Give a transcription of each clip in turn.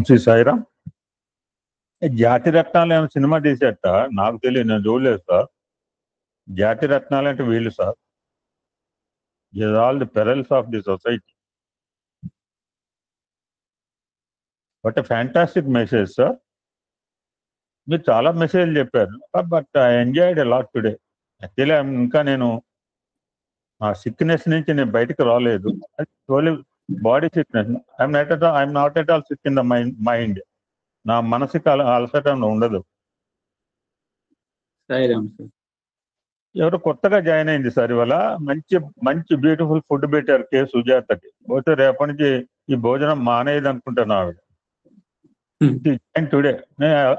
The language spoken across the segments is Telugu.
శ్రీ సాయిరామ్. జాతి రత్నాలు ఏమైనా సినిమా తీసేట నాకు తెలియదు, నేను చూడలేదు సార్. జాతి రత్నాలు అంటే వీళ్ళు sir. Is all the pearls of the society. But fantastic message sir. మీరు చాలా మెసేజ్లు చెప్పారు, but I enjoyed a lot today. Actually ఇంకా నేను ఆ సిక్నెస్ నుంచి నేను బయటకు రాలేదు. Only body sickness. I'm not at all sick in the mind. నా మనసుకి అలసట ఉండదు. ఎవరు కొత్తగా జాయిన్ అయింది సార్ ఇవాళ. మంచి మంచి బ్యూటిఫుల్ ఫుడ్ పెట్టారు కే సుజాతకి. పోతే రేపటి నుంచి ఈ భోజనం మానేది అనుకుంటాను ఆవిడ. Today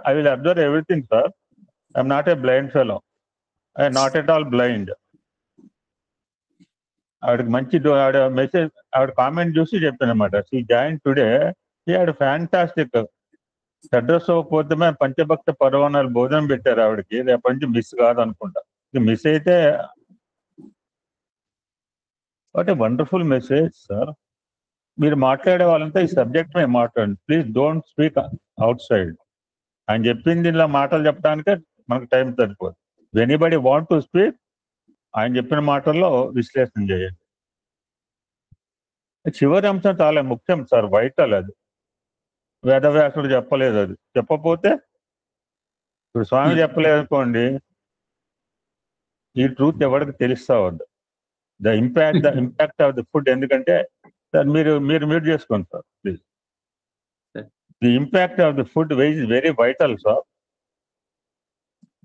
I will observe everything sir. I'm not a blind fellow. I not at all blind. ఆవిడకి మంచి ఆవిడ మెసేజ్, ఆవిడ కామెంట్ చూసి చెప్పాను అనమాట. She join today. ఆవిడ ఫ్యాంటాస్టిక్. అడ్రస్ పోతే పంచభక్త పర్వణాలు భోజనం పెట్టారు ఆవిడకి. రేపటి నుంచి మిస్ కాదు అనుకుంటా. మిస్ అయితే what a wonderful message sir. మీరు మాట్లాడే వాళ్ళంతా ఈ సబ్జెక్ట్ మీద మాట్లాడండి please. Don't speak out side. ఆయన చెప్పింది ఇలా మాటలు చెప్పడానికే మనకు టైం సరిపోదు. ఎనీబడి వాంట్ టు స్పీక్, ఆయన చెప్పిన మాటల్లో విశ్లేషణ చేయండి. చివరి అంశం చాలా ముఖ్యం సార్, వైటల్. అది వేదవ్యాసుడు చెప్పలేదు. అది చెప్పపోతే ఇప్పుడు స్వామి చెప్పలేదు అనుకోండి, ఈ ట్రూత్ ఎవరికి తెలుస్తా వద్దు. The impact of the food. ఎందుకంటే సార్ మీరు మ్యూట్ చేసుకోండి sir please. The impact of the food is very vital sir.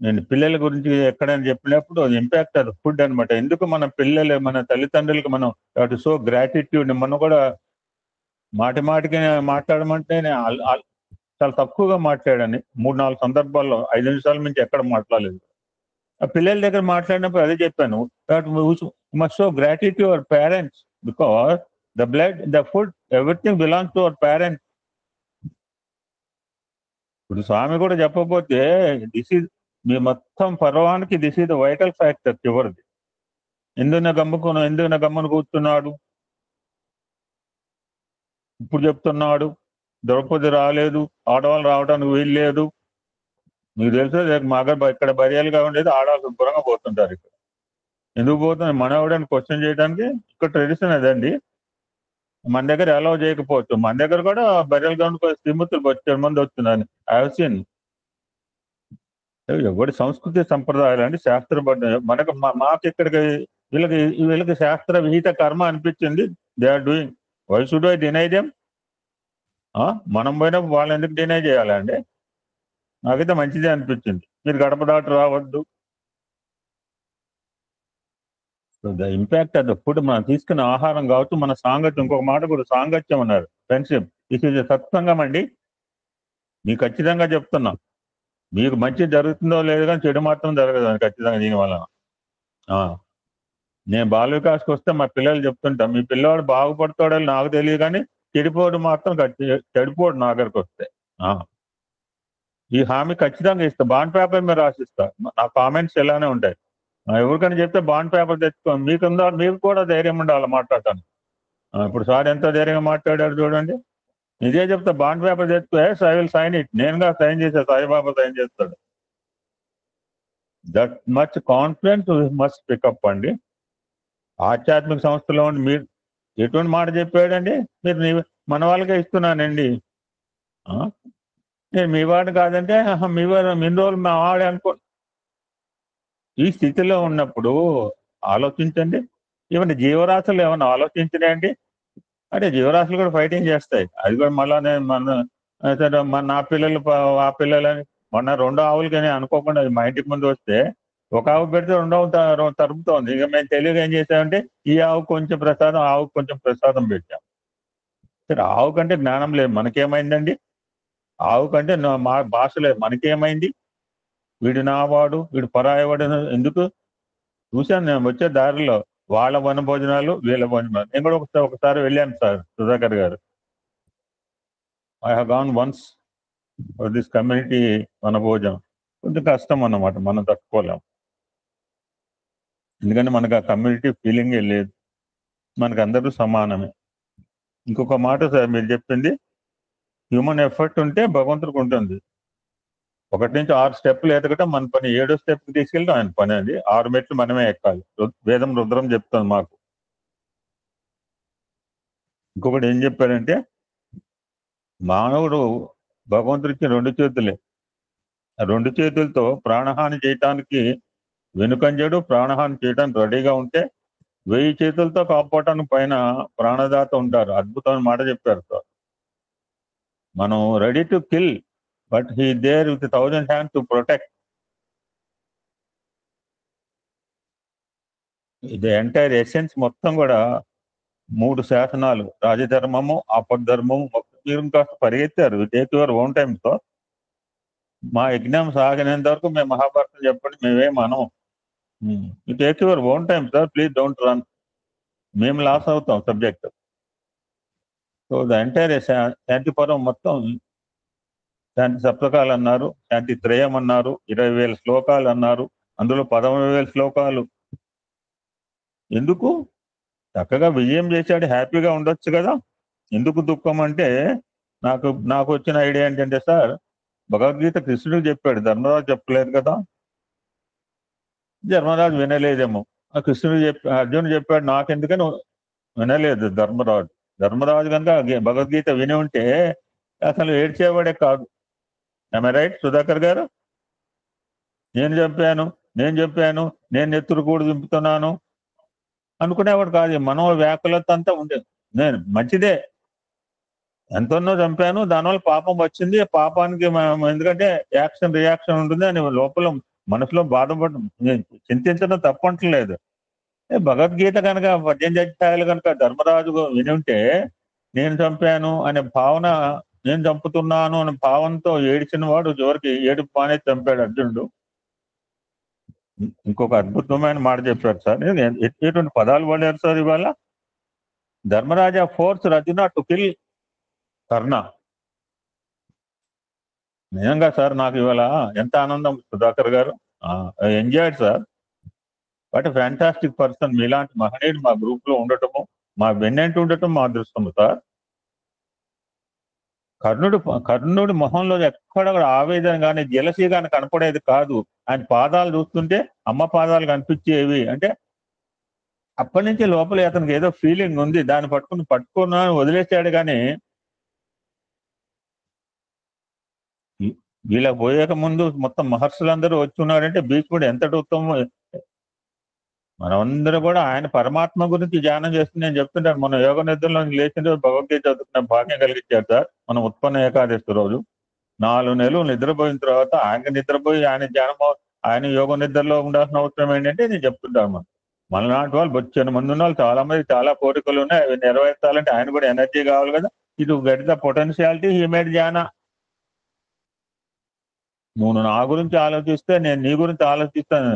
నేను పిల్లల గురించి ఎక్కడైనా చెప్పినప్పుడు ఇంపాక్ట్ ఆఫ్ ద ఫుడ్ అనమాట. ఎందుకు మన పిల్లలు, మన తల్లిదండ్రులకు మనం అటు సో గ్రాటిట్యూడ్. మనం కూడా మాటికి మాట్లాడమంటే చాలా తక్కువగా మాట్లాడాను 3-4 సందర్భాల్లో. 5 నిమిషాల నుంచి ఎక్కడ మాట్లాడలేదు. ఆ పిల్లల దగ్గర మాట్లాడినప్పుడు అదే చెప్పాను, must show gratitude our parents because the blood, the food, everything belongs to our parents. ఇప్పుడు స్వామి కూడా చెప్పకపోతే దిస్ ఈజ్ మీ మొత్తం పర్వానికి this is the vital factor చివరిది. ఎందుకు గమ్మున కూర్చున్నాడు, ఇప్పుడు చెప్తున్నాడు. ద్రౌపది రాలేదు, ఆడవాళ్ళు రావడానికి వీలు లేదు. మీకు తెలుసు ఇక్కడ బర్యాలుగా ఉండేది ఆడవాళ్ళు శుభ్రంగా పోతుంటారు. ఇక్కడ ఎందుకు పోతుంది మనవాడని క్వశ్చన్ చేయడానికి ఇక్కడ ట్రెడిషన్ అదండి. మన దగ్గర అలౌ చేయకపోవచ్చు. మన దగ్గర కూడా బర్యాల గ్రౌండ్ శ్రీమూర్తులు 10 మంది వస్తున్నారు. I have seen. ఎవరి సంస్కృతి సంప్రదాయాలు అండి శాస్త్రబద్ధ. మనకు మాకు ఇక్కడికి వీళ్ళకి శాస్త్ర విహిత కర్మ అనిపించింది. They are doing. Why should I deny them? మనం పోయినప్పుడు వాళ్ళు ఎందుకు డినై చేయాలండి? నాకైతే మంచిదే అనిపించింది. మీరు గడప దాటి రావద్దు. The impact of the food. మనం తీసుకున్న ఆహారం కావచ్చు, మన సాంగత్యం. ఇంకొక మాట కూడా సాంగత్యం అన్నారు, ఫ్రెండ్షిప్. దిస్ ఈజ్ సత్సంగం అండి. మీకు ఖచ్చితంగా చెప్తున్నా. మీకు మంచి జరుగుతుందో లేదో కానీ చెడు మాత్రం జరగదు ఖచ్చితంగా దీనివల్ల. నేను బాల వికాస్కి వస్తే మా పిల్లలు చెప్తుంటా, మీ పిల్లవాడు బాగుపడతాడో నాకు తెలియదు కానీ చెడిపోవడం మాత్రం చెడిపోవడం నా దగ్గరకు వస్తే. ఈ హామీ ఖచ్చితంగా ఇస్తా. బాండ్ పేపర్ మీద రాసిస్తా. నా కామెంట్స్ ఎలానే ఉంటాయి. ఎవరికైనా చెప్తే బాండ్ పేపర్ తెచ్చుకో. మీకు కూడా ధైర్యం ఉండాలి మాట్లాడటాను. ఇప్పుడు సార్ ఎంత ధైర్యంగా మాట్లాడారు చూడండి. ఇదే చెప్తా, బాండ్ పేపర్ తెచ్చుకో. I will sign it. నేనుగా సైన్ చేసా, సాయిబాబా సైన్ చేస్తాడు. That much confidence must pick up అండి. ఆధ్యాత్మిక సంస్థలో ఉండి మీరు ఎటువంటి మాట చెప్పాడండి? మీరు మన వాళ్ళకే ఇస్తున్నానండి. నేను మీ వాడు కాదంటే మీ వాడు ఇన్ని రోజులు మా వాడే అనుకో. ఈ స్థితిలో ఉన్నప్పుడు ఆలోచించండి. ఇవన్నీ జీవరాశులు ఏమన్నా ఆలోచించినాయండి? అంటే జీవరాశులు కూడా ఫైటింగ్ చేస్తాయి. అది కూడా మళ్ళా నా పిల్లలు ఆ పిల్లలని మొన్న 2 ఆవులకని అనుకోకుండా మా ఇంటికి ముందు వస్తే ఒక ఆవు పెడితే 2 ఆవు తరుపుతోంది. ఇక మేము తెలియక ఏం చేసామంటే ఈ ఆవుకు కొంచెం ప్రసాదం, ఆవుకు కొంచెం ప్రసాదం పెట్టాం. సరే, ఆవు కంటే జ్ఞానం లేదు, మనకేమైందండి? ఆవు కంటే మా భాష లేదు, మనకేమైంది? వీడు నావాడు, వీడు పరాయవాడు ఎందుకు? చూశాను నేను వచ్చే దారిలో వాళ్ళ వన భోజనాలు, వీళ్ళ భోజనాలు. నేను కూడా ఒకసారి వెళ్ళాను సార్ సుధాకర్ గారు. I have gone once for this community వన భోజనం. కొంచెం కష్టం అన్నమాట, మనం తట్టుకోలేం. ఎందుకంటే మనకు ఆ కమ్యూనిటీ ఫీలింగే లేదు. మనకు అందరూ సమానమే. ఇంకొక మాట సార్ మీరు చెప్పింది, హ్యూమన్ ఎఫర్ట్ ఉంటే భగవంతుడికి ఉంటుంది. 1 నుంచి 6 స్టెప్లు ఎదగటం మన పని. 7వ స్టెప్కి తీసుకెళ్ళడం ఆయన పని. అది 6 మెట్లు మనమే ఎక్కాలి. వేదం రుద్రం చెప్తుంది మాకు. ఇంకొకటి ఏం చెప్పారంటే, మానవుడు భగవంతుడికి 2 చేతులే. ఆ 2 చేతులతో ప్రాణహాని చేయటానికి వెనుకంజడు, ప్రాణహాని చేయడానికి రెడీగా ఉంటే 1000 చేతులతో కాపాడటానికి పైన ప్రాణదాత ఉంటారు. అద్భుతమైన మాట చెప్పారు సార్. మనం ready to kill, but he there with 1000 hands to protect. ఇది ఎంటైర్ ఎసెన్స్ మొత్తం కూడా 3 శాసనాలు, రాజధర్మము, ఆపద్ధర్మము. మీరు కాస్త పరిగెత్తారు. Take your own time sir. మా యజ్ఞం సాగినంత వరకు మేము మహాభారతం చెప్పండి, మేమేం అనం. Take your own time sir, please don't run. మేము లాస్ అవుతాం subject. So the entire Shanti Parvam మొత్తం శాంతి సప్తకాలు అన్నారు, శాంతి త్రయం అన్నారు, 20,000 శ్లోకాలు అన్నారు, అందులో 13,000 శ్లోకాలు. ఎందుకు? చక్కగా విజయం చేశాడు, హ్యాపీగా ఉండొచ్చు కదా. ఎందుకు దుఃఖం అంటే, నాకు వచ్చిన ఐడియా ఏంటంటే సార్, భగవద్గీత కృష్ణుడికి చెప్పాడు, ధర్మరాజు చెప్పలేదు కదా. ధర్మరాజు వినలేదేమో. ఆ కృష్ణుడు అర్జునుడు చెప్పాడు, నాకెందుకని వినలేదు ధర్మరాజు. ధర్మరాజు కనుక భగవద్గీత విని ఉంటే అసలు ఏడ్చేవాడే కాదు. ఐ రైట్ సుధాకర్ గారు? నేను చెప్పాను, నేను నెత్తురు కూడా దింపుతున్నాను అనుకునేవాడు కాదు. మనో వ్యాకులత అంతా ఉండేది. నేను మంచిదే, ఎంతన్నో చంపాను, దానివల్ల పాపం వచ్చింది, పాపానికి ఎందుకంటే యాక్షన్ రియాక్షన్ ఉంటుంది అని లోపల మనసులో చింతించడం తప్పంటలేదు. భగవద్గీత కనుక 18 అధ్యాయాలు కనుక ధర్మరాజు విని ఉంటే, నేను చంపాను అనే భావన, నేను చంపుతున్నాను అనే భావంతో ఏడిచిన వాడు చివరికి ఏడుపు మానే చంపాడు అర్జునుడు. ఇంకొక అద్భుతమైన మాట చెప్పారు సార్. ఎటువంటి పదాలు పడారు సార్ ఇవాళ. Dharmaraja force Arjuna to kill కర్ణ. నిజంగా సార్ నాకు ఇవాళ ఎంత ఆనందం సుధాకర్ గారు. Enjoyed sir. What fantastic person. మీలాంటి మహనీయుడు మా గ్రూప్ లో ఉండటము, మా వెన్నెంటి ఉండటం మా అదృష్టము సార్. కర్ణుడి మొహంలో ఎక్కడ కూడా ఆవేదన కానీ జలసీ కానీ కనపడేది కాదు. ఆయన పాదాలు చూస్తుంటే అమ్మ పాదాలు కనిపించేవి. అంటే అప్పటి నుంచి లోపల అతనికి ఏదో ఫీలింగ్ ఉంది, దాన్ని పట్టుకున్నాను వదిలేసాడు. కానీ వీళ్ళకి పోయేక ముందు మొత్తం మహర్షులందరూ వచ్చి ఉన్నారంటే భీష్ముడు ఎంతటి ఉత్తమం. మనమందరూ కూడా ఆయన పరమాత్మ గురించి ధ్యానం చేస్తుంది. నేను చెప్తుంటాను, మన యోగ నిద్రలో లేచిన రోజు భగవద్గీత చదువుకున్న భాగ్యం కలిగించారు సార్. మనం ఉత్పన్న ఏకాదశి రోజు 4 నెలలు నిద్రపోయిన తర్వాత ఆయన నిద్రపోయి ఆయన ధ్యానం, ఆయన యోగ నిద్రలో ఉండాల్సిన అవసరం ఏంటంటే నేను చెప్తుంటాను. మనలాంటి వాళ్ళు బొచ్చిన మంది ఉన్న వాళ్ళు చాలా మంది చాలా కోరికలు ఉన్నాయి, అవి నెరవేర్చాలంటే ఆయన కూడా ఎనర్జీ కావాలి కదా. ఇది get the potentiality he made ధ్యాన. నువ్వు నా గురించి ఆలోచిస్తే నేను నీ గురించి ఆలోచిస్తాను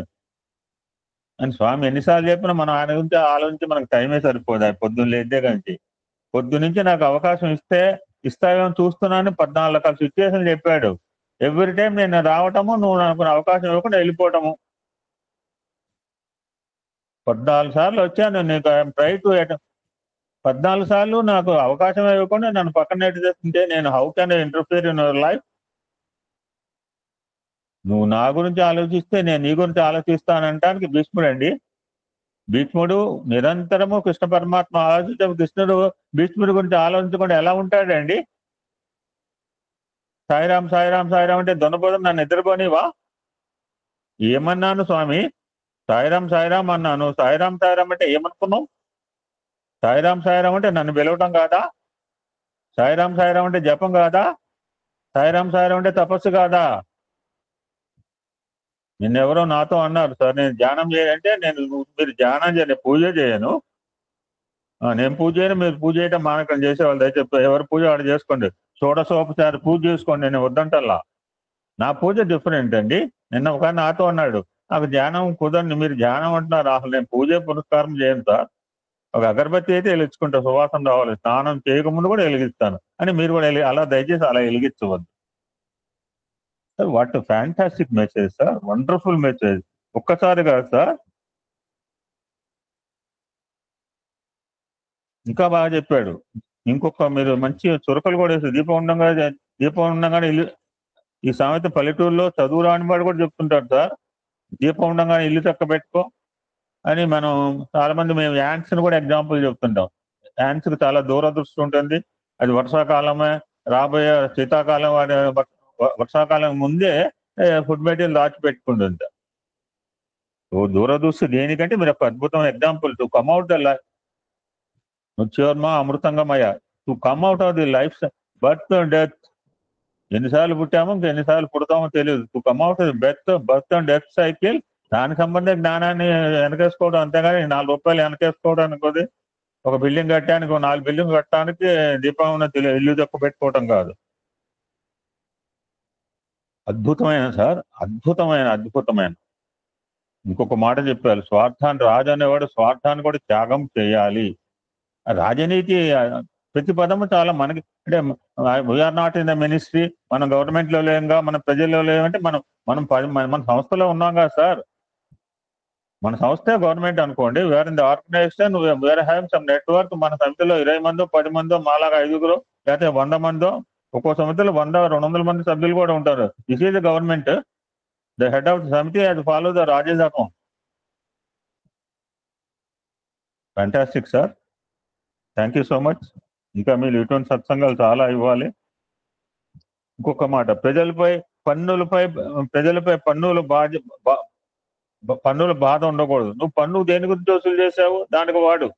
అని స్వామి ఎన్నిసార్లు చెప్పినా మనం ఆయన గురించి ఆలోచించి మనకు టైమే సరిపోదు. పొద్దున్న లేదే కానీ పొద్దు నుంచి నాకు అవకాశం ఇస్తావేమో చూస్తున్నాను. 14 రకాల సిచ్యువేషన్ చెప్పాడు. ఎవ్రీ టైం నేను రావటము, నువ్వు నాకు అవకాశం ఇవ్వకుండా వెళ్ళిపోవటము. 14 సార్లు వచ్చాను, నీకు ట్రై టు 14 సార్లు నాకు అవకాశం ఇవ్వకుండా నన్ను పక్కన నెట్టి చేస్తుంటే నేను how can interfere in your life. నువ్వు నా గురించి ఆలోచిస్తే నేను నీ గురించి ఆలోచిస్తానంటానికి భీష్ముడు భీష్ముడు నిరంతరము కృష్ణ పరమాత్మ ఆలోచించే కృష్ణుడు భీష్ముడి గురించి ఆలోచించకుండా ఎలా ఉంటాడండి. సాయిరామ్ సాయిరామ్ సాయిరామ్ అంటే దొనబోదం నన్ను నిద్రపోనివా? ఏమన్నాను స్వామి? సాయిరామ్ సాయిరామ్ అన్నాను. సాయిరామ్ సాయిరామ్ అంటే ఏమనుకున్నావు? సాయిరామ్ సాయిరామ్ అంటే నన్ను పిలవటం కాదా? సాయిరామ్ సాయిరామ్ అంటే జపం కాదా? సాయిరామ్ సాయిరామ్ అంటే తపస్సు కాదా? నిన్నెవరో నాతో అన్నారు సార్, నేను ధ్యానం చేయాలంటే మీరు ధ్యానం చేయను, పూజ చేయను. నేను పూజ చేయను, మీరు పూజ చేయడం మానకం చేసేవాళ్ళు దయచేసి ఎవరు పూజ వాడు చేసుకోండి, షోడశోపచారి పూజ చేసుకోండి, నేను వద్దంటల్లా. నా పూజ డిఫరెంట్ అండి. నిన్న ఒక నాతో అన్నాడు, నాకు ధ్యానం కుదరని, మీరు ధ్యానం అంటున్నారు, అసలు నేను పూజ పురస్కారం చేయను సార్. ఒక అగరబత్తి అయితే వెలిగించుకుంటా, సువాసన రావాలి, స్నానం చేయకముందు కూడా వెలిగిస్తాను అని. మీరు కూడా అలా దయచేసి అలా వెలిగించవద్దు sir. What fantastic message sir, wonderful message. ఒక్కసారి కాదు సార్, ఇంకా బాగా చెప్పాడు. ఇంకొక మీరు మంచి చురకలు కూడా వేస్తారు. దీపం ఉండగానే ఇల్లు, ఈ సామెత పల్లెటూరులో చదువు రాని వాడు కూడా చెప్తుంటారు సార్, దీపం ఉండగానే ఇల్లు చక్క పెట్టుకో అని. మనం చాలా మంది మేము యాంట్స్ ని కూడా ఎగ్జాంపుల్ చెప్తుంటాం. యాంట్స్ కి చాలా దూరదృష్టి ఉంటుంది. అది వర్షాకాలమే, రాబోయే శీతాకాలం, వర్షాకాలం ముందే ఫుడ్ మెటీరియల్ దాచిపెట్టుకుంటుంది. దూరదృష్టి దేనికంటే మీరు ఒక అద్భుతమైన example. To come out the life, నుచ్యోర్మ అమృతంగమయ, to come out of the life birth and death. ఎన్నిసార్లు పుట్టామో ఇంకా ఎన్నిసార్లు పుడతామో తెలియదు. To come out of the birth and death cycle. దానికి సంబంధించిన జ్ఞానాన్ని వెనకేసుకోవడం, అంతేగాని 4 రూపాయలు వెనకేసుకోవడానికి, ఒక బిల్డింగ్ కట్టడానికి, 4 బిల్డింగ్ కట్టడానికి దీపం ఇల్లు తక్కువ పెట్టుకోవటం కాదు. అద్భుతమైన సార్, అద్భుతమైన. ఇంకొక మాట చెప్పారు, స్వార్థాన్ని, రాజు అనేవాడు స్వార్థాన్ని కూడా త్యాగం చేయాలి. రాజనీతి ప్రతి పదము చాలా మనకి, అంటే we are not in the ministry, మనం గవర్నమెంట్ లో లేంగా, మన ప్రజల్లో లేవంటే మన సంస్థలో ఉన్నాం కదా సార్. మన సంస్థే గవర్నమెంట్ అనుకోండి, we are in the organization, we are having some network. మన సమితిలో 20 మందో 10 మందో, మాలాగా 5గురు లేకపోతే 100 మందో, ఒక్కో సమితిలో 100-200 మంది సభ్యులు కూడా ఉంటారు. This is the government. The head of the సమితి has follow the Rajesh account. Fantastic sir, thank you so much. ఇంకా మీరు ఇటువంటి సత్సంగాలు చాలా ఇవ్వాలి. ఇంకొక మాట, ప్రజలపై పన్నుల బాధ ఉండకూడదు. నువ్వు పన్ను దేని గురించి వసూలు చేసావు దానికి వాడు.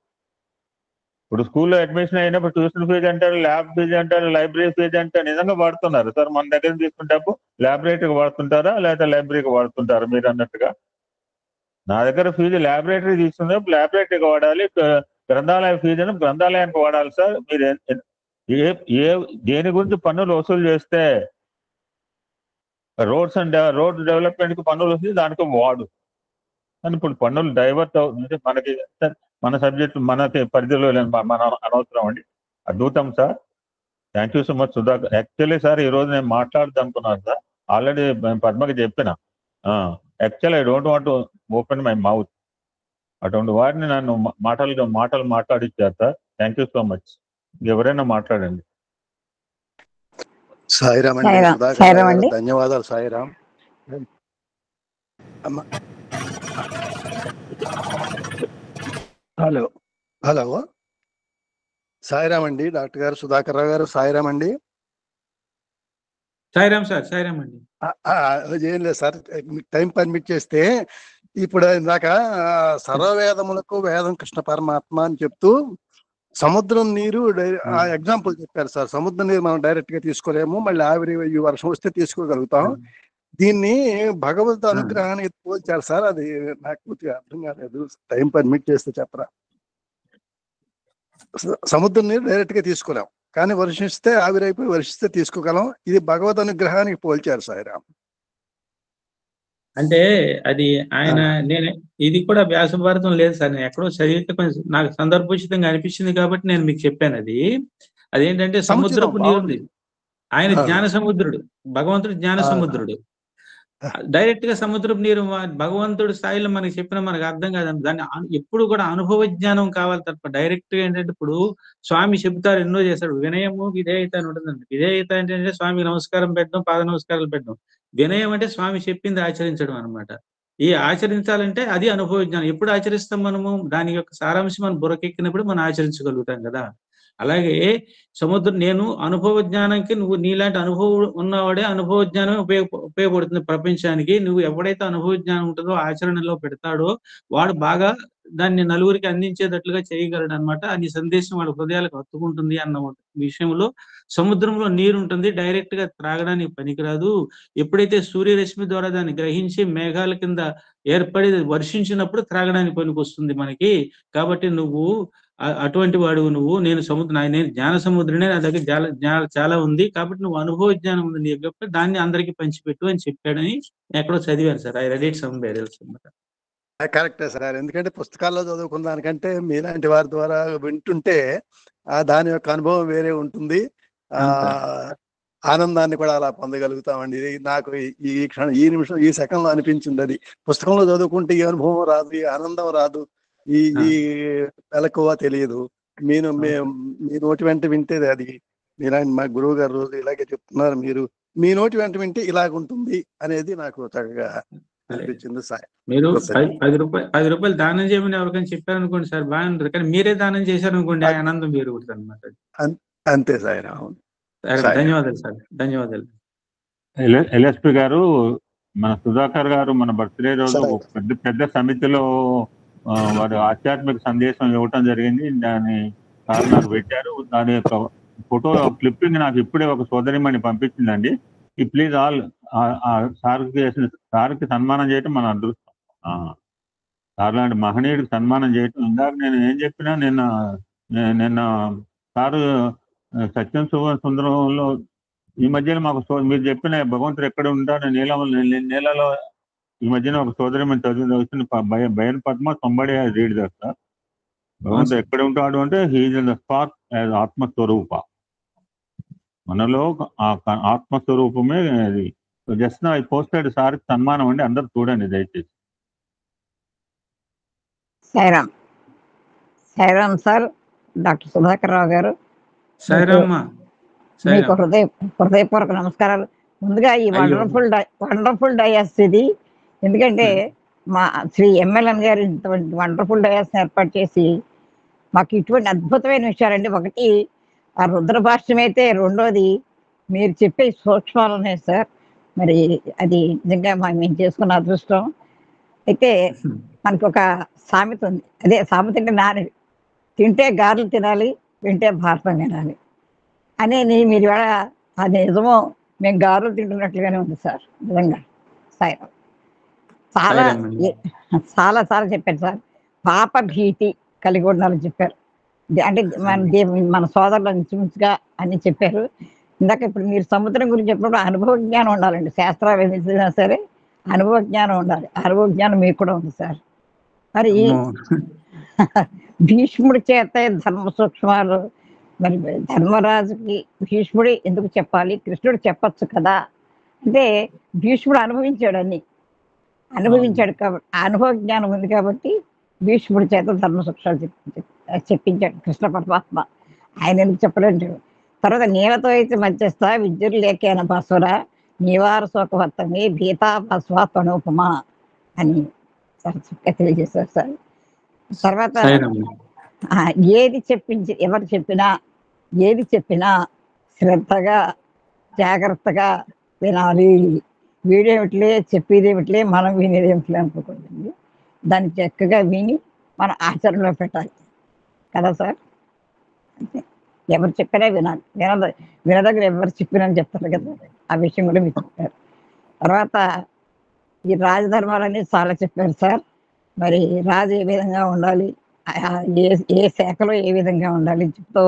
ఇప్పుడు స్కూల్లో అడ్మిషన్ అయినప్పుడు ట్యూషన్ ఫీజు అంటారు, ల్యాబ్ ఫీజు అంటారు, లైబ్రరీ ఫీజు అంటారు. నిజంగా వాడుతున్నారు సార్? మన దగ్గర తీసుకుంటేప్పుడు ల్యాబొరేటరీకి వాడుతుంటారా లేకపోతే లైబ్రరీకి వాడుతుంటారా? మీరు అన్నట్టుగా నా దగ్గర ఫీజు ల్యాబొరేటరీ తీసుకున్నప్పుడు ల్యాబొరేటరీకి వాడాలి, గ్రంథాలయ ఫీజును గ్రంథాలయానికి వాడాలి సార్. మీరు దేని గురించి పన్నులు వసూలు చేస్తే, రోడ్ డెవలప్మెంట్ కి పన్నులు వస్తుంది, దానికి వాడు అని. ఇప్పుడు పన్నులు డైవర్ట్ అవుతుంది మనకి, మన సబ్జెక్టు మనకి పరిధిలో మన అనవసరం అండి. అద్భుతం sir, thank you so much Sudhakar. Actually sir, ఈ రోజు నేను మాట్లాడదు అనుకున్నాను సార్, ఆల్రెడీ పద్మకి చెప్పిన. Actual I don't want to open my mouth. అటువంటి వారిని నన్ను మాటలు మాట్లాడిచ్చారు sir. Thank you so much. ఎవరైనా మాట్లాడండి. సాయిరామ్ అండి, సుధాకర్ గారు ధన్యవాదాలు. సాయిరామ్. హలో సాయిరామ్ అండి, డాక్టర్ గారు, సుధాకర్ రావు గారు. సాయిరామ్ అండి. సాయిరామ్ సార్. సాయిరామ్ అండి. ఏం లేదు సార్, టైం పర్మిట్ చేస్తే, ఇప్పుడు ఇందాక సర్వవేదములకు వేదం కృష్ణ పరమాత్మ అని చెప్తూ సముద్రం నీరు ఎగ్జాంపుల్ చెప్పారు సార్. సముద్రం నీరు మనం డైరెక్ట్ గా తీసుకోలేము, మళ్ళీ ఆవిరి వర్షం వస్తే తీసుకోగలుగుతాం. దీన్ని భగవద్ అనుగ్రహాన్ని పోల్చారు సార్. అది నాకు పూర్తిగా అర్థం కాలేదు, టైం పర్మిట్ చేస్తే చెప్పరా? సముద్రం నీరు డైరెక్ట్ గా తీసుకోలేం, కానీ వర్షిస్తే ఆవిరైపోయి వర్షిస్తే తీసుకోగలం. ఇది భగవద్ అనుగ్రహానికి పోల్చారు సాయిరామ్. అంటే అది ఆయన, నేను ఇది కూడా వ్యాస భారతం లేదు సార్, నేను ఎక్కడో చదివితే కొంచెం నాకు సందర్భోచితంగా అనిపించింది కాబట్టి నేను మీకు చెప్పాను. అదేంటంటే సముద్రపు నీరు ఉంది, ఆయన జ్ఞాన సముద్రుడు, భగవంతుడు జ్ఞాన సముద్రుడు. డైరెక్ట్ గా సముద్రపు నీరు భగవంతుడి స్థాయిలో మనకి చెప్పినా మనకు అర్థం కాదు. దాన్ని ఎప్పుడు కూడా అనుభవ జ్ఞానం కావాలి తప్ప డైరెక్ట్ గా ఏంటంటే, ఇప్పుడు స్వామి చెబుతారు, ఎన్నో చేశాడు. వినయము విధేయత అని ఉంటుందండి. విధేయత అంటే స్వామికి నమస్కారం పెట్టడం, పాద నమస్కారాలు పెట్టడం. వినయం అంటే స్వామి చెప్పింది ఆచరించడం అనమాట. ఈ ఆచరించాలంటే అది అనుభవ జ్ఞానం. ఎప్పుడు ఆచరిస్తాం మనము? దాని యొక్క సారాంశం మనం బుర్రకెక్కినప్పుడు మనం ఆచరించగలుగుతాం కదా. అలాగే సముద్రం, నేను అనుభవ జ్ఞానానికి, నువ్వు నీలాంటి అనుభవం ఉన్నవాడే అనుభవ జ్ఞానమే ఉపయోగపడుతుంది ప్రపంచానికి. నువ్వు ఎవడైతే అనుభవ జ్ఞానం ఉంటుందో ఆచరణలో పెడతాడో వాడు బాగా దాన్ని నలుగురికి అందించేటట్లుగా చేయగలడు అనమాట. అది సందేశం వాళ్ళ హృదయాలకు హత్తుకుంటుంది అన్న విషయంలో సముద్రంలో నీరు ఉంటుంది, డైరెక్ట్ గా త్రాగడానికి పనికిరాదు. ఎప్పుడైతే సూర్యరశ్మి ద్వారా దాన్ని గ్రహించి మేఘాల కింద ఏర్పడి వర్షించినప్పుడు త్రాగడానికి పనికి వస్తుంది మనకి. కాబట్టి నువ్వు అటువంటి వాడు నువ్వు. నేను జ్ఞాన సముద్రునే, నా దగ్గర చాలా ఉంది, కాబట్టి నువ్వు అనుభవ జ్ఞానం ఉంది నీ యొక్క, దాన్ని అందరికీ పంచిపెట్టు అని చెప్పాడని ఎక్కడో చదివాను sir. I read it somewhere else అన్నమాట. కరెక్టే సార్, ఎందుకంటే పుస్తకాల్లో చదువుకున్న దానికంటే మీలాంటి వారి ద్వారా వింటుంటే దాని యొక్క అనుభవం వేరే ఉంటుంది. ఆనందాన్ని కూడా అలా పొందగలుగుతామండి. నాకు ఈ క్షణం, ఈ నిమిషం, ఈ సెకండ్ లో అనిపించింది అది. పుస్తకంలో చదువుకుంటే ఈ అనుభవం రాదు, ఈ ఆనందం రాదు, ఈ మెలకువ తెలియదు. మీరు మీ నోటి వెంట వింటే అది మీరు ఆయన మా గురువు గారు రోజు ఇలాగే చెప్తున్నారు, మీరు మీ నోటి వెంట వింటే ఇలాగ ఉంటుంది అనేది నాకు చక్కగా అనిపించింది సార్. మీరు 10 రూపాయలు దానం చేయమని ఎవరికైనా చెప్పారనుకోండి సార్ బాగుంటుంది, కానీ మీరే దానం చేశారనుకోండి ఆ ఆనందం వేరు ఉంటుంది అనమాట. అంతే సార్. అవును, ధన్యవాదాలు సార్, ధన్యవాదాలు. ఎల్ఎస్పి గారు, మన సుధాకర్ గారు మన బర్త్డే రోజు పెద్ద సమితిలో వారు ఆధ్యాత్మిక సందేశం ఇవ్వటం జరిగింది. దాని కారణాలు పెట్టారు. దాని యొక్క ఫోటో క్లిప్పింగ్ నాకు ఇప్పుడే ఒక సోదరిమణి పంపించిందండి. ఈ ప్లీజ్ ఆల్ సార్కి సన్మానం చేయటం మన అదృష్టం. సార్ లాంటి మహనీయుడికి సన్మానం చేయటం. ఇందాక నేను ఏం చెప్పినా, నిన్న సారు సత్యం సుందరంలో ఈ మధ్యన మాకు మీరు చెప్పిన భగవంతుడు ఎక్కడ ఉంటారు నీళ్ళలో ఈ మధ్యన ఒక సోదరి మనం చదువుతుంది బయన్ పద్మ సంబడి రీడ్ చేస్తారు. భగవంతుడు ఎక్కడ ఉంటాడు అంటే he's in the spot as ఆత్మస్వరూప. మనలో ఆత్మస్వరూపమే అది. జస్ట్ ఐ పోస్టెడ్ సార్ సన్మానం అండి, అందరు చూడండి దయచేసి. సాయిరామ్. సాయిరామ్ సార్, డాక్టర్ సుధాకర్ రావు గారు, మీకు హృదయపూర్వక నమస్కారాలు. ముందుగా ఈ వండర్ఫుల్ డయాస్ ఇది, ఎందుకంటే మా శ్రీ ఎంఎల్ఎన్ గారు ఇంతమంది వండర్ఫుల్ డయాస్ ఏర్పాటు చేసి మాకు ఇటువంటి అద్భుతమైన విషయాలండి. ఒకటి ఆ రుద్ర భాష్యం అయితే, రెండోది మీరు చెప్పే సూక్ష్మాలు ఉన్నాయి సార్. మరి అది నిజంగా మేము చేసుకున్న అదృష్టం. అయితే మనకు ఒక సామెత ఉంది, అదే సామెత అంటే నానేది, తింటే గారెలు తినాలి, వింటే భారతం వినాలి అనేది. మీరు ఇవాళ అది నిజమో, మేము గారెలు తింటున్నట్లుగానే ఉంది సార్. నిజంగా సాయిరామ్ చాలా చాలా చాలా చెప్పారు సార్. పాప భీతి కలిగి ఉండాలని చెప్పారు. అంటే మన సోదరులు ఇంచుమించుగా అన్ని చెప్పారు. ఇందాక ఇప్పుడు మీరు సముద్రం గురించి చెప్పినప్పుడు అనుభవ జ్ఞానం ఉండాలండి. శాస్త్రాలు ఏదైనా సరే అనుభవ జ్ఞానం ఉండాలి. అనుభవ జ్ఞానం మీకు కూడా ఉంది సార్. మరి భీష్ముడి చేత ధర్మ సూక్ష్మాలు, మరి ధర్మరాజుకి భీష్ముడి ఎందుకు చెప్పాలి, కృష్ణుడు చెప్పచ్చు కదా అంటే, భీష్ముడు అనుభవించాడు, అన్ని అనుభవించాడు కాబట్టి అనుభవ జ్ఞానం ఉంది కాబట్టి భీష్ముడి చేత ధర్మ సూక్ష్మాలు చెప్పించాడు కృష్ణ పరమాత్మ. ఆయన ఎందుకు చెప్పలేండి. తర్వాత నీలతో అయితే మధ్యస్థ విద్యుత్ లేఖన భాస్వర నీవార శోకవర్తమే భీతా భస్వ తణోపమా అని చాలా చక్కగా తెలియజేశారు సార్. తర్వాత ఏది చెప్పినా శ్రద్ధగా జాగ్రత్తగా వినాలి. వీడేమిట్లే చెప్పేదేమిట్లే మనం వినేదేమిట్లే అనుకోకూడదండి. దాన్ని చక్కగా విని మనం ఆచరణలో పెట్టాలి కదా సార్. అంతే, ఎవరు చెప్పినా వినాలి. వినదగ్గర ఎవరు చెప్పినని చెప్తారు కదా, ఆ విషయం కూడా మీరు చెప్పారు. తర్వాత ఈ రాజధర్మాలన్నీ చాలా చెప్పారు సార్. మరి రాజు ఏ విధంగా ఉండాలి, ఏ శాఖలో ఏ విధంగా ఉండాలి చెప్తూ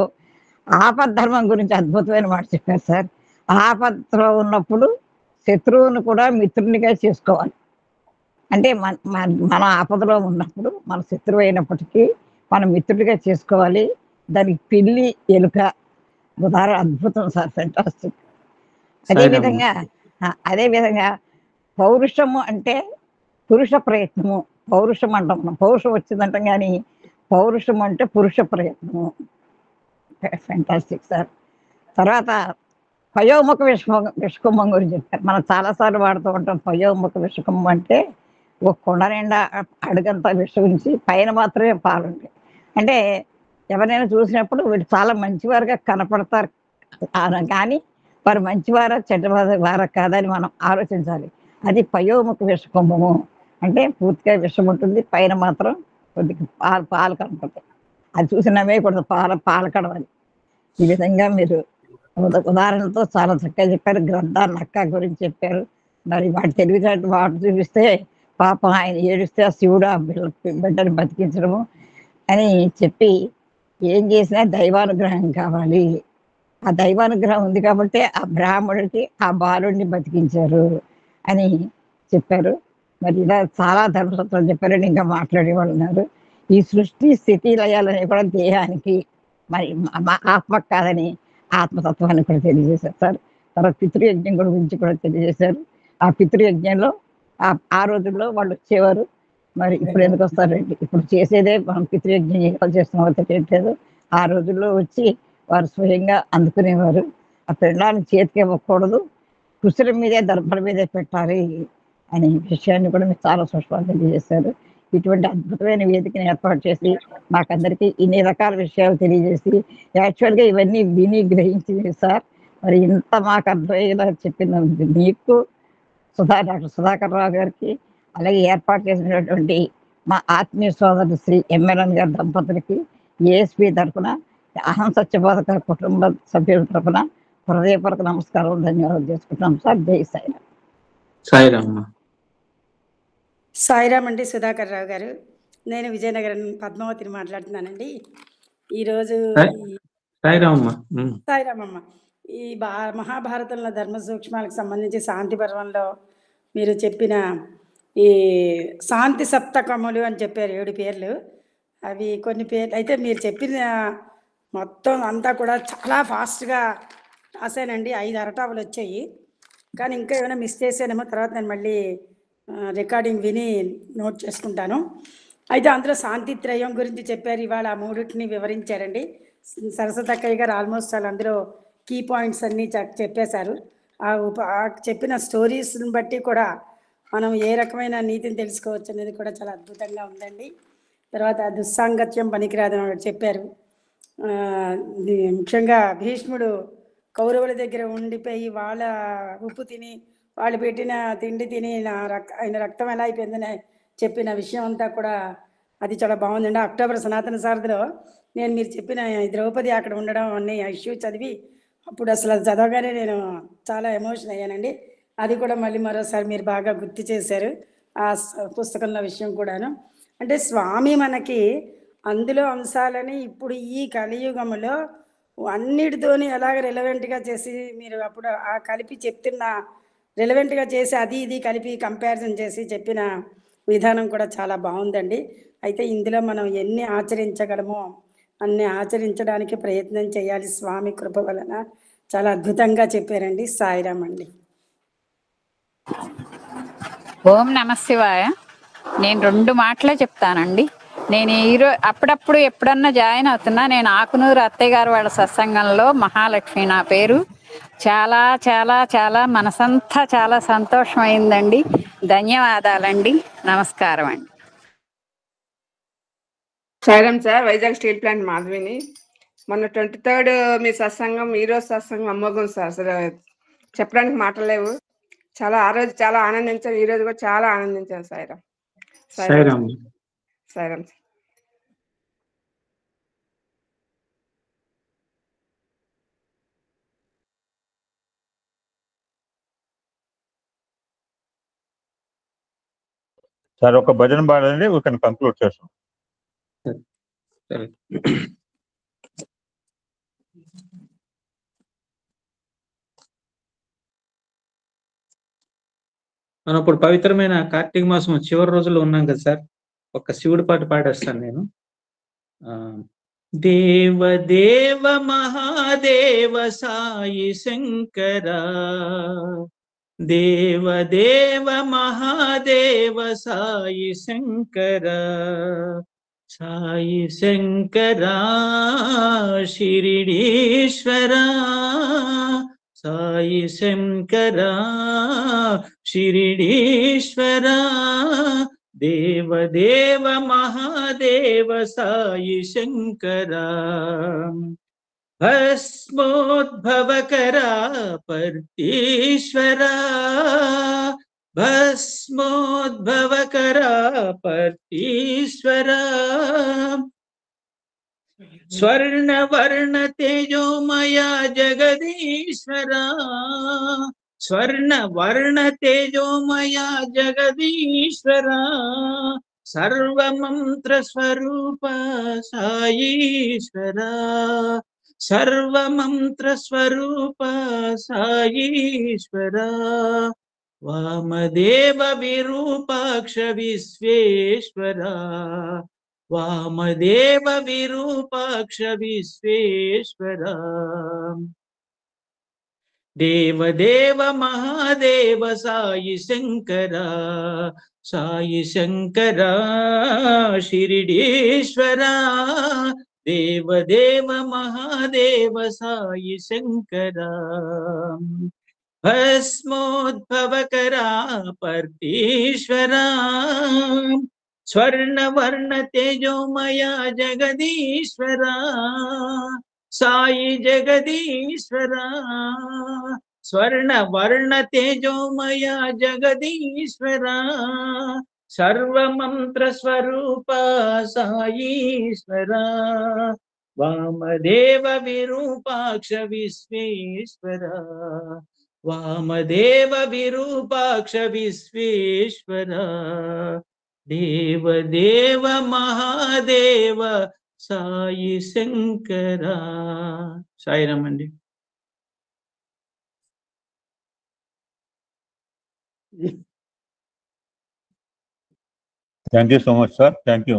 ఆపద్ధర్మం గురించి అద్భుతమైన మాట చెప్పారు సార్. ఆపత్తులో ఉన్నప్పుడు శత్రువును కూడా మిత్రునిగా చేసుకోవాలి. అంటే మన ఆపదలో ఉన్నప్పుడు మన శత్రువు అయినప్పటికీ మనం మిత్రుడిగా చేసుకోవాలి. దానికి పిల్లి ఎలుక ఉదాహరణ అద్భుతం సార్, ఫెంటాస్టిక్. అదేవిధంగా పౌరుషము అంటే పురుష ప్రయత్నము. పౌరుషం అంటాం మనం, పౌరుషం వచ్చిందంటాం, కానీ పౌరుషం అంటే పురుష ప్రయత్నము. Fantastic sir. తర్వాత పయోముఖ విషకుంభం గురించి చెప్పారు. మనం చాలాసార్లు వాడుతూ ఉంటాం. పయోముఖ విషకుంభం అంటే ఒక కొండ నిండా అడుగంతా విషం ఉంచి పైన మాత్రమే పాలుంటాయి. అంటే ఎవరైనా చూసినప్పుడు వీళ్ళు చాలా మంచివారుగా కనపడతారు, కానీ వారు మంచివారా చెడ్డవారా కాదని మనం ఆలోచించాలి. అది పయోముఖ విషకుంభము. అంటే పూర్తిగా విషం ఉంటుంది, పైన మాత్రం కొద్దిగా పాలు కనపడతాయి. అది చూసి నమ్మేయకూడదు, పాలు కడవాలి. ఈ విధంగా మీరు ఉదాహరణతో చాలా చక్కగా చెప్పారు. గ్రంథాలు నక్క గురించి చెప్పారు. మరి వాటి తెలివితేటలు వాటి చూపిస్తే పాపం ఆయన ఏడిస్తే ఆ శివుడు ఆ బిడ్డని బతికించడము అని చెప్పి, ఏం చేసినా దైవానుగ్రహం కావాలి. ఆ దైవానుగ్రహం ఉంది కాబట్టి ఆ బ్రాహ్మణుడికి ఆ బాలుడిని బతికించారు అని చెప్పారు. మరి ఇలా చాలా ధర్మసత్వాలు చెప్పారని ఇంకా మాట్లాడేవాళ్ళు ఉన్నారు. ఈ సృష్టి స్థితి లయాలని కూడా దేహానికి, మరి ఆత్మ కాదని ఆత్మతత్వాన్ని కూడా తెలియజేశారు సార్. తర్వాత పితృయజ్ఞం గురించి కూడా తెలియజేశారు. ఆ పితృయజ్ఞంలో ఆ రోజుల్లో వాళ్ళు వచ్చేవారు. మరి ఇప్పుడు ఎందుకు వస్తారండి? ఇప్పుడు చేసేదే మనం పితృయజ్ఞం చేస్తున్నామో తెలియట్లేదు. ఆ రోజుల్లో వచ్చి వారు స్వయంగా అందుకునేవారు. ఆ పిండాన్ని చేతికి ఇవ్వకూడదు, కుసుల మీదే దర్భల మీదే పెట్టాలి అనే విషయాన్ని కూడా మీరు చాలా స్పష్టంగా తెలియజేశారు. ఇటువంటి అద్భుతమైన వేదికను ఏర్పాటు చేసి మాకందరికీ ఇన్ని రకాల విషయాలు తెలియజేసి యాక్చువల్గా ఇవన్నీ విని గ్రహించింది సార్. మరి ఇంత మాకు అర్థమయ్యేలా చెప్పిన మీకు డాక్టర్ సుధాకర్ రావు గారికి, అలాగే ఏర్పాటు చేసినటువంటి మా ఆత్మీయ సోదరుడు శ్రీ ఎంఎల్ఎన్ గారి దంపతులకి ఏఎస్పి తరఫున, అహం సత్యబోధక కుటుంబ సభ్యుల తరఫున హృదయపూర్వక నమస్కారం, ధన్యవాదాలు చేసుకుంటున్నాం సార్. జై సాయిరామ్. సాయిరామ్. సాయిరామ్ అండి. సుధాకర్ రావు గారు, నేను విజయనగరం పద్మావతిని మాట్లాడుతున్నానండి. ఈరోజు సాయిరామ్ సాయిరామమ్మ, ఈ మహాభారతంలో ధర్మ సూక్ష్మాలకు సంబంధించి శాంతి పర్వంలో మీరు చెప్పిన ఈ శాంతి సప్తకములు అని చెప్పారు, 7 పేర్లు. అవి కొన్ని పేర్లు అయితే మీరు చెప్పిన మొత్తం అంతా కూడా చాలా ఫాస్ట్గా రాశానండి. 5 అరటావులు వచ్చాయి, కానీ ఇంకా ఏమైనా మిస్ చేశానేమో. తర్వాత నేను మళ్ళీ రికార్డింగ్ విని నోట్ చేసుకుంటాను. అయితే అందులో శాంతి త్రయం గురించి చెప్పారు. ఇవాళ ఆ 3టిని వివరించారండి సరస్వతక్కయ్య గారు. ఆల్మోస్ట్ వాళ్ళు అందులో కీ పాయింట్స్ అన్నీ చెప్పేశారు. ఆ చెప్పిన స్టోరీస్ని బట్టి కూడా మనం ఏ రకమైన నీతిని తెలుసుకోవచ్చు అనేది కూడా చాలా అద్భుతంగా ఉందండి. తర్వాత దుస్సాంగత్యం పనికిరాదని ఒకటి చెప్పారు. ముఖ్యంగా భీష్ముడు కౌరవుల దగ్గర ఉండిపోయి వాళ్ళ ఉప్పు తిని, వాళ్ళు పెట్టిన తిండి తిని ఆయన రక్తం ఎలా అయిపోయిందని చెప్పిన విషయం అంతా కూడా అది చాలా బాగుందండి. అక్టోబర్ సనాతన సారథిలో నేను మీరు చెప్పిన ద్రౌపది అక్కడ ఉండడం అన్ని ఇష్యూ చదివి అప్పుడు అసలు అది చదవగానే నేను చాలా ఎమోషన్ అయ్యానండి. అది కూడా మళ్ళీ మరోసారి మీరు బాగా గుర్తు చేశారు ఆ పుస్తకంలో విషయం కూడాను. అంటే స్వామి మనకి అందులో అంశాలని ఇప్పుడు ఈ కలియుగంలో అన్నిటితోని ఎలాగ రిలవెంట్గా చేసి మీరు అప్పుడు ఆ కలిపి చెప్తున్న రిలవెంట్గా చేసి అది ఇది కలిపి కంపారిజన్ చేసి చెప్పిన విధానం కూడా చాలా బాగుందండి. అయితే ఇందులో మనం ఎన్ని ఆచరించగలమో అన్ని ఆచరించడానికి ప్రయత్నం చేయాలి స్వామి కృప వలన. చాలా అద్భుతంగా చెప్పారండి. సాయిరామ్ అండి. ఓం నమ శివాయ. నేను 2 మాటలే చెప్తానండి. నేను అప్పుడప్పుడు ఎప్పుడన్నా జాయిన్ అవుతున్నా. నేను ఆకునూరు అత్తయ్య గారు వాళ్ళ సత్సంగంలో మహాలక్ష్మి నా పేరు. చాలా చాలా చాలా మనసంతా చాలా సంతోషమైందండి. ధన్యవాదాలండి. నమస్కారం అండి. Sairam sir, Vizag steel plant మాధవిని. మొన్న 23rd మీ సత్సంగం, ఈరోజు సత్సంగం అమ్మోగం సార్. అసలు చెప్పడానికి మాటలేవు. చాలా ఆ రోజు చాలా ఆనందించాం, ఈ రోజు కూడా చాలా ఆనందించాం. సాయిరామ్. సాయిరామ్. సాయిరామ్. సార్ ఒక భజన పాడండి, we can conclude చేస్తాం. సరే. మనం ఇప్పుడు పవిత్రమైన కార్తీక మాసం చివరి రోజుల్లో ఉన్నాం కదా సార్. ఒక శివుడి పాట పాడేస్తాను నేను. దేవదేవ మహాదేవ సాయి శంకర, దేవదేవ మహాదేవ సాయి శంకర, సాయి శంకర షిరిడీశ్వర, సాయి శంకర షిరిడీశ్వర, దేవదేవ మహాదేవ సాయి శంకర, భస్మోద్భవకర పర్తీశ్వర, భస్మోద్భవకర పర్తీశ్వర, స్వర్ణవర్ణ తేజోమయ జగదీశ్వర, స్వర్ణవర్ణ తేజోమయ జగదీశ్వర, సర్వమంత్ర స్వరూప సాయీశ్వర, సర్వమంత్ర స్వరూప సాయీశ్వర, వామదేవ విరూపాక్ష విశ్వేశ్వర, వామదేవ విరూపాక్ష విశ్వేశ్వర, దేవదేవ మహాదేవ సాయి శంకర, సాయి శంకర షిరిడీశ్వర, దేవదేవ మహాదేవ సాయి శంకరా, భస్మోద్భవకరా పర్తీశ్వరా, స్వర్ణవర్ణ తేజోమయ జగదీశ్వరా, సాయి జగదీశ్వరా, స్వర్ణవర్ణ తేజోమయ జగదీశ్వరా, సర్వమంత్ర స్వరూప సాయీశ్వరా, వామదేవ విరూపాక్ష విశ్వేశ్వరా, వామదేవ విరూపాక్ష విశ్వేశ్వరా, దేవదేవ మహాదేవ సాయి శంకరా. సాయిరామ్ అండి. Thank you so much sir. Thank you.